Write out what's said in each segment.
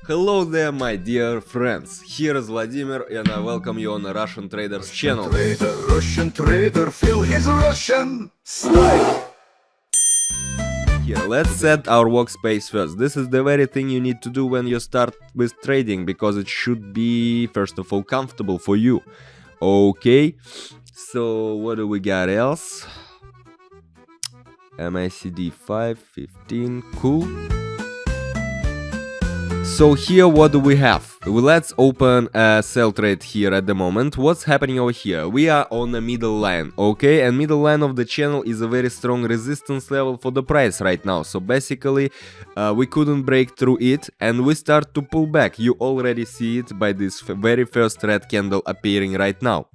Hello there, my dear friends. Here is Vladimir, and I welcome you on the Russian Traders channel. Russian trader, feel his Russian style. Here, let's set our workspace first. This is the very thing you need to do when you start with trading, because it should be, first of all, comfortable for you. Okay, so what do we got else? MACD 515, cool. So here what do we have? Let's open a sell trade here at the moment. What's happening over here? We are on the middle line, okay? And middle line of the channel is a very strong resistance level for the price right now. So basically we couldn't break through it and we start to pull back. You already see it by this very first red candle appearing right now.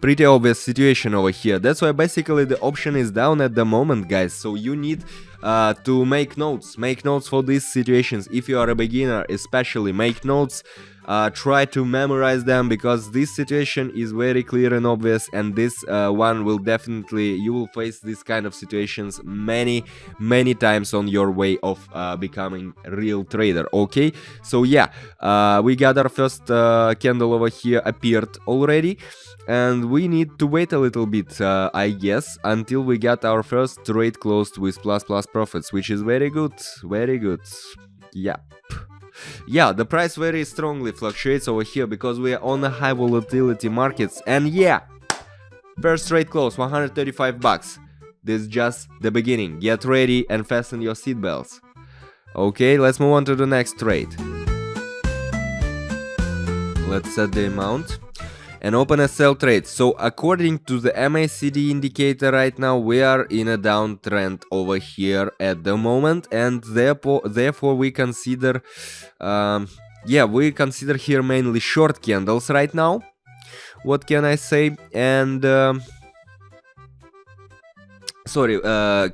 Pretty obvious situation over here. That's why basically the option is down at the moment, guys. So you need to make notes for these situations. If you are a beginner, especially make notes, try to memorize them, because this situation is very clear and obvious, and this one will definitely, you will face this kind of situations many times on your way of becoming a real trader. Okay, so yeah, we got our first candle over here appeared already, and we need to wait a little bit, I guess, until we get our first trade closed with plus profits, which is very good, Yep. Yeah, the price very strongly fluctuates over here because we are on a high volatility markets, and yeah, first trade close, 135 bucks. This is just the beginning. Get ready and fasten your seatbelts. Okay, let's move on to the next trade. Let's set the amount and open a sell trade. So according to the MACD indicator right now, we are in a downtrend over here at the moment, and therefore we consider we consider here mainly short candles right now. What can I say? And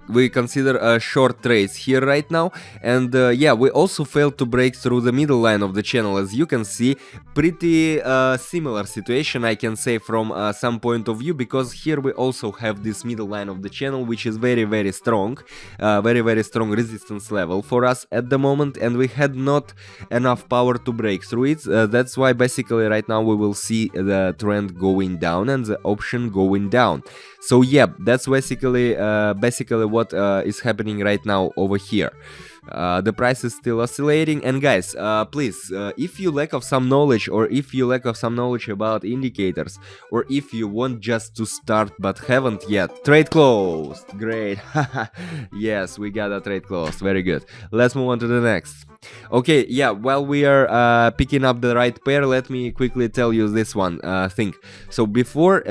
we consider short trades here right now, and yeah, we also failed to break through the middle line of the channel. As you can see, pretty similar situation, I can say, from some point of view, because here we also have this middle line of the channel, which is very strong, very strong resistance level for us at the moment, and we had not enough power to break through it. That's why basically right now we will see the trend going down and the option going down. So yeah, that's basically what is happening right now over here. The price is still oscillating, and guys, please, if you lack of some knowledge, or if you lack of some knowledge about indicators, or if you want just to start but haven't yet, trade closed, great. Yes, we got a trade closed, very good. Let's move on to the next. Okay, yeah, while we are picking up the right pair, let me quickly tell you this one thing. So before,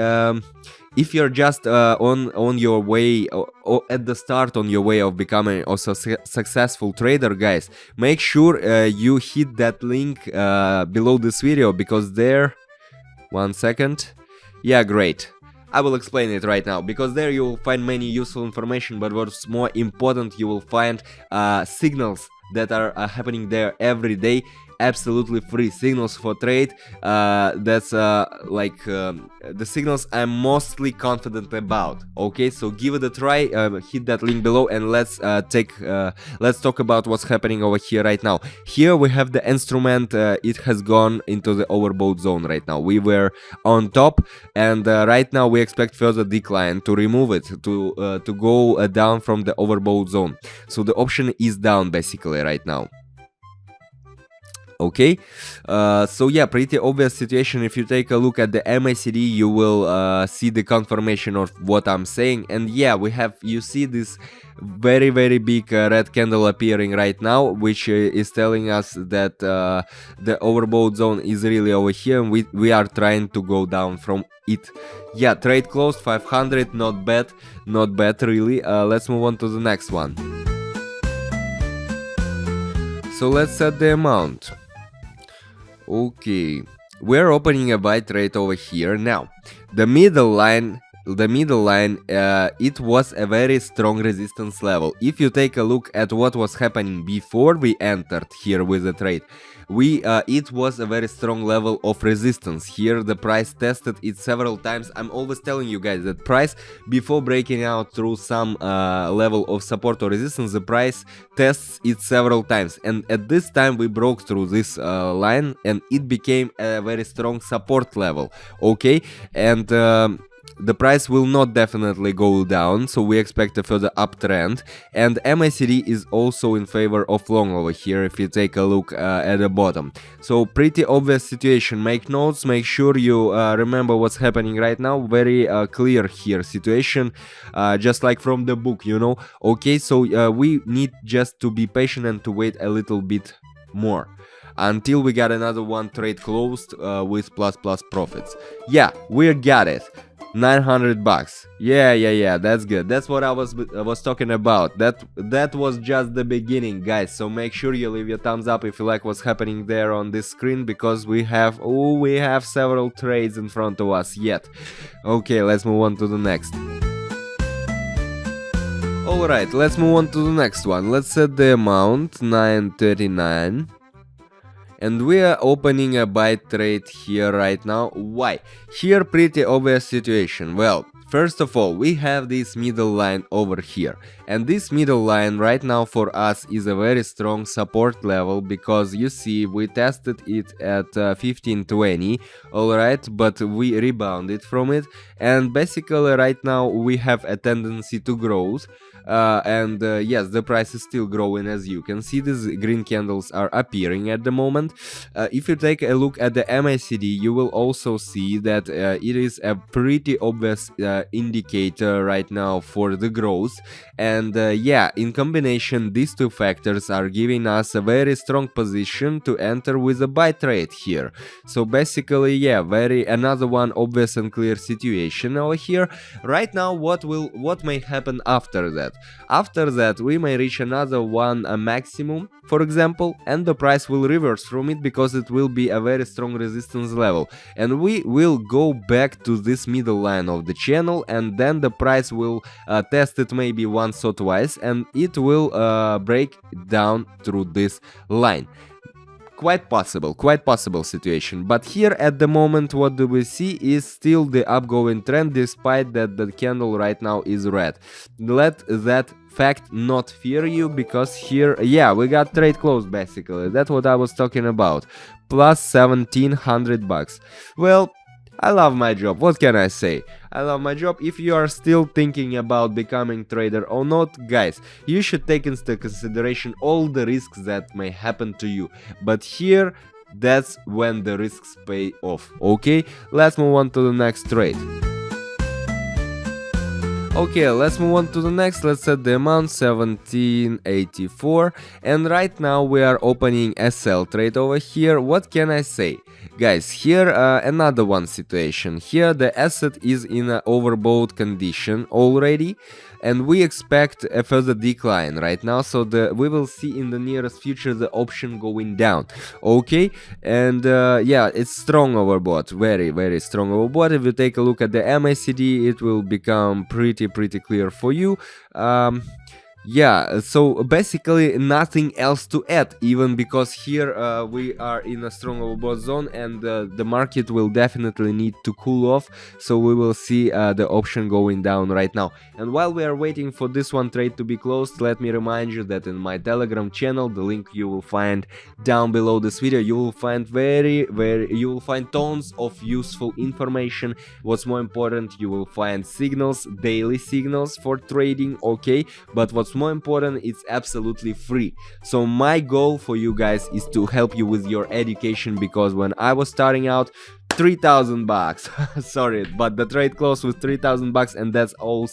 if you're just on your way, or at the start on your way of becoming also successful trader, guys, make sure you hit that link below this video, because there, 1 second, yeah, great, I will explain it right now, because there you will find many useful information, but what's more important, you will find signals that are happening there every day, absolutely free signals for trade. That's the signals I'm mostly confident about. Okay, so give it a try, hit that link below, and let's talk about what's happening over here right now. Here we have the instrument, it has gone into the overbought zone right now. We were on top, and right now we expect further decline to remove it, to go down from the overbought zone. So the option is down basically right now. Okay, so yeah, pretty obvious situation. If you take a look at the MACD, you will see the confirmation of what I'm saying. And yeah, you see this very big red candle appearing right now, which is telling us that the overbought zone is really over here, and we are trying to go down from it. Yeah, trade closed, 500, not bad really. Let's move on to the next one. So let's set the amount. Okay, we're opening a buy trade over here. Now, the middle line the middle line, it was a very strong resistance level. If you take a look at what was happening before we entered here with the trade, it was a very strong level of resistance. Here the price tested it several times. I'm always telling you guys that price, before breaking out through some level of support or resistance, the price tests it several times, and at this time we broke through this line and it became a very strong support level. Okay, and the price will not definitely go down, so we expect a further uptrend, and MACD is also in favor of long over here if you take a look at the bottom. So pretty obvious situation. Make notes, make sure you remember what's happening right now. Very clear here situation, just like from the book, you know. Okay, so we need just to be patient and to wait a little bit more until we got another one trade closed with plus profits. Yeah, we got it. 900 bucks. Yeah, that's good. That's what I was talking about. That was just the beginning, guys. So make sure you leave your thumbs up if you like what's happening there on this screen, because we have several trades in front of us yet. Okay, let's move on to the next. Alright, let's move on to the next one. Let's set the amount 939. And we are opening a buy trade here right now. Why? Here pretty obvious situation. Well, first of all, we have this middle line over here, and this middle line right now for us is a very strong support level, because you see we tested it at 1520, alright, but we rebounded from it, and basically right now we have a tendency to growth. Yes, the price is still growing. As you can see, these green candles are appearing at the moment. If you take a look at the MACD, you will also see that it is a pretty obvious indicator right now for the growth. And yeah, in combination, these two factors are giving us a very strong position to enter with a buy trade here. So basically, yeah, another one obvious and clear situation over here. Right now, what may happen after that? After that, we may reach another one, a maximum, for example, and the price will reverse from it, because it will be a very strong resistance level, and we will go back to this middle line of the channel, and then the price will test it maybe once or twice, and it will break down through this line. Quite possible situation. But here at the moment, what do we see is still the upgoing trend, despite that the candle right now is red. Let that fact not fear you, because here, yeah, we got trade closed basically. That's what I was talking about. Plus 1700 bucks. Well, I love my job. What can I say? I love my job. If you are still thinking about becoming trader or not, guys, you should take into consideration all the risks that may happen to you. But here, that's when the risks pay off. Okay, let's move on to the next trade. Okay, let's move on to the next. Let's set the amount 1784, and right now we are opening a sell trade over here. What can I say? Guys, here another one situation. Here the asset is in an overbought condition already, and we expect a further decline right now, so we will see in the nearest future the option going down. Okay, and yeah, it's strong overbought, very strong overbought. If you take a look at the MACD, it will become pretty clear for you. Yeah, so basically nothing else to add, even because here we are in a strong overbought zone, and the market will definitely need to cool off, so we will see the option going down right now. And while we are waiting for this one trade to be closed, let me remind you that in my Telegram channel, the link you will find down below this video, you will find you will find tons of useful information. What's more important, you will find signals, daily signals for trading, okay, but what's more important, it's absolutely free. So my goal for you guys is to help you with your education, because when I was starting out, 3,000 bucks sorry, but the trade closed with 3,000 bucks, and that's always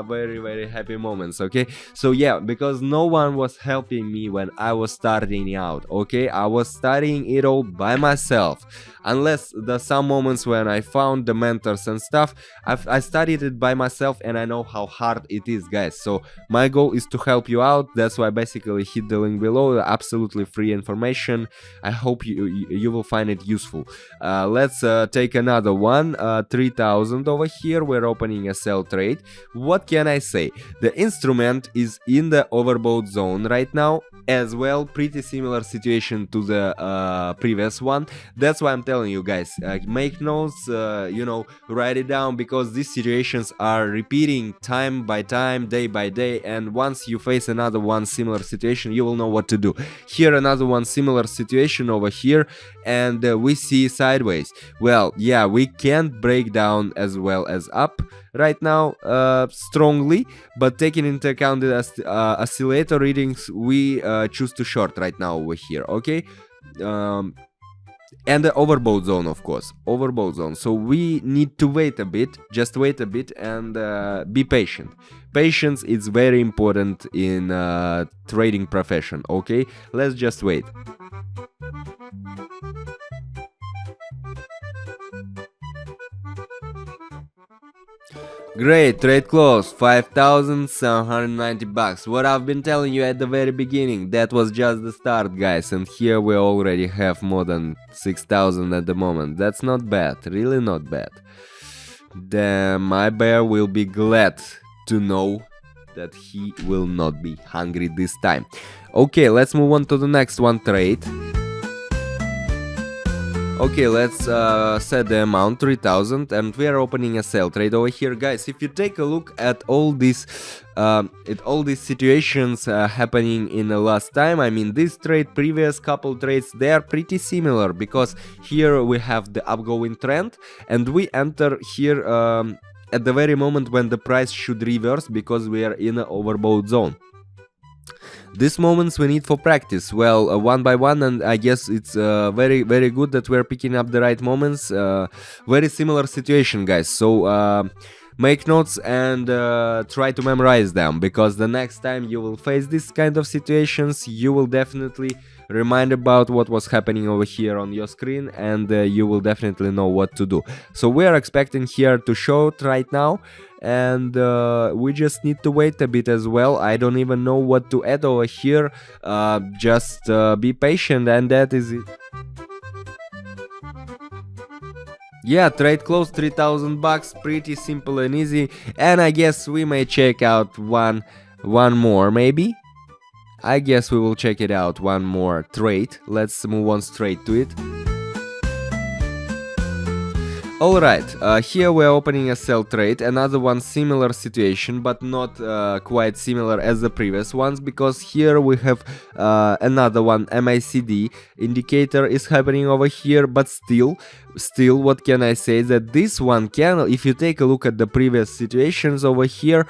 very happy moments. Okay, so yeah, because no one was helping me when I was starting out. Okay, I was studying it all by myself, unless there's some moments when I found the mentors and stuff. I studied it by myself, and I know how hard it is, guys. So my goal is to help you out. That's why basically hit the link below, absolutely free information. I hope you will find find it useful. Let's take another one, 3000 over here. We're opening a sell trade. What can I say? The instrument is in the overbought zone right now as well, pretty similar situation to the previous one. That's why I'm telling you guys, make notes, write it down, because these situations are repeating time by time, day by day, and once you face another one similar situation, you will know what to do. Here another one similar situation over here, and we see sideways. Well, yeah, we can't break down as well as up right now strongly, but taking into account the oscillator readings, we choose to short right now over here, okay? And the overbought zone, of course, overbought zone. So we need to wait a bit, just wait a bit, and be patient. Patience is very important in trading profession, okay? Let's just wait. Great, trade close, 5,790 bucks. What I've been telling you at the very beginning, that was just the start, guys, and here we already have more than 6,000 at the moment. That's not bad, really not bad. My bear will be glad to know that he will not be hungry this time. Okay, let's move on to the next one trade. Okay, let's set the amount 3000, and we are opening a sell trade over here, guys. If you take a look at all these situations happening in the last time, I mean this trade, previous couple trades, they are pretty similar, because here we have the upgoing trend, and we enter here at the very moment when the price should reverse, because we are in an overbought zone. These moments we need for practice, well, one by one, and I guess it's very good that we're picking up the right moments. Very similar situation, guys, so make notes and try to memorize them, because the next time you will face this kind of situations, you will definitely remind about what was happening over here on your screen, and you will definitely know what to do. So we are expecting here to short right now, and we just need to wait a bit as well. I don't even know what to add over here, just be patient, and that is it. Yeah, trade close, 3,000 bucks, pretty simple and easy, and I guess we may check out one more, maybe. I guess we will check it out, one more trade. Let's move on straight to it. Alright, here we're opening a sell trade, another one similar situation, but not quite similar as the previous ones, because here we have another one MACD indicator is happening over here, but still, what can I say, that this one candle, if you take a look at the previous situations over here,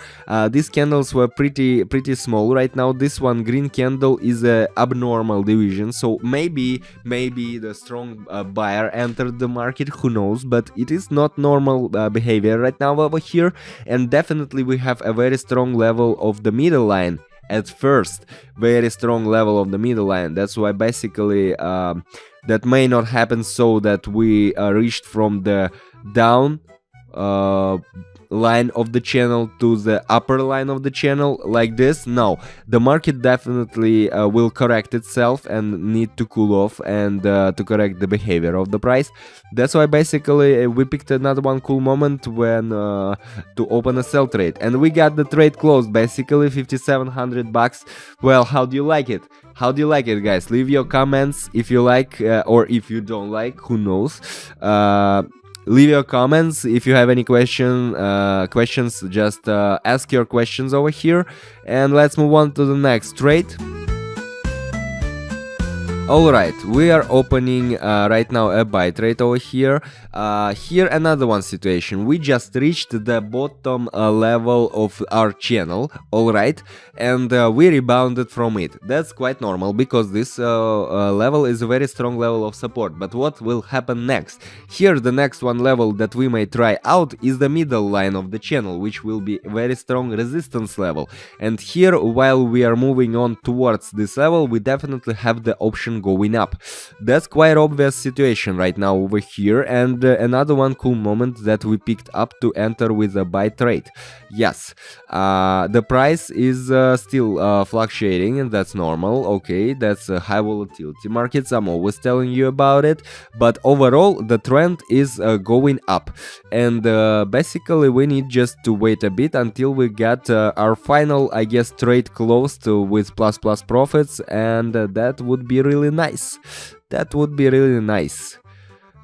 these candles were pretty small. Right now this one green candle is a abnormal division, so maybe the strong buyer entered the market, who knows, but it is not normal behavior right now over here, and definitely we have a very strong level of the middle line. At first, very strong level of the middle line. That's why basically that may not happen, so that we reached from the down line of the channel to the upper line of the channel like this. No, the market definitely will correct itself and need to cool off, and to correct the behavior of the price. That's why basically we picked another one cool moment when to open a sell trade, and we got the trade closed, basically 5,700 bucks. Well, how do you like it? How do you like it, guys? Leave your comments if you like, or if you don't like, who knows. Leave your comments if you have any questions. Just ask your questions over here, and let's move on to the next trade. Alright, we are opening right now a buy trade over here. Here another one situation. We just reached the bottom level of our channel, alright, and we rebounded from it. That's quite normal, because this level is a very strong level of support. But what will happen next? Here the next one level that we may try out is the middle line of the channel, which will be a very strong resistance level. And here, while we are moving on towards this level, we definitely have the option one going up. That's quite obvious situation right now over here, and another one cool moment that we picked up to enter with a buy trade. Yes, the price is still fluctuating, and that's normal. Okay, that's a high volatility markets, I'm always telling you about it, but overall the trend is going up, and basically we need just to wait a bit until we get our final, I guess, trade closed with plus profits, and that would be really nice. That would be really nice.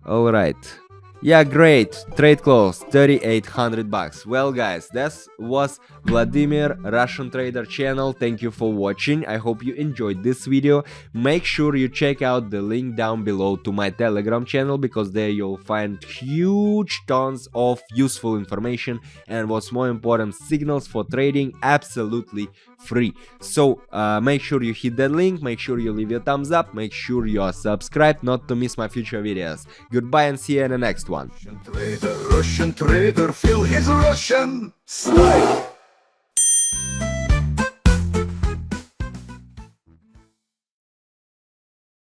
All right. Yeah, great. Trade close, 3,800 bucks. Well, guys, this was Vladimir, Russian Trader channel. Thank you for watching. I hope you enjoyed this video. Make sure you check out the link down below to my Telegram channel, because there you'll find huge tons of useful information and, what's more important, signals for trading absolutely free. So make sure you hit that link, make sure you leave your thumbs up, make sure you are subscribed not to miss my future videos. Goodbye and see you in the next one. Russian trader, feel his Russian style.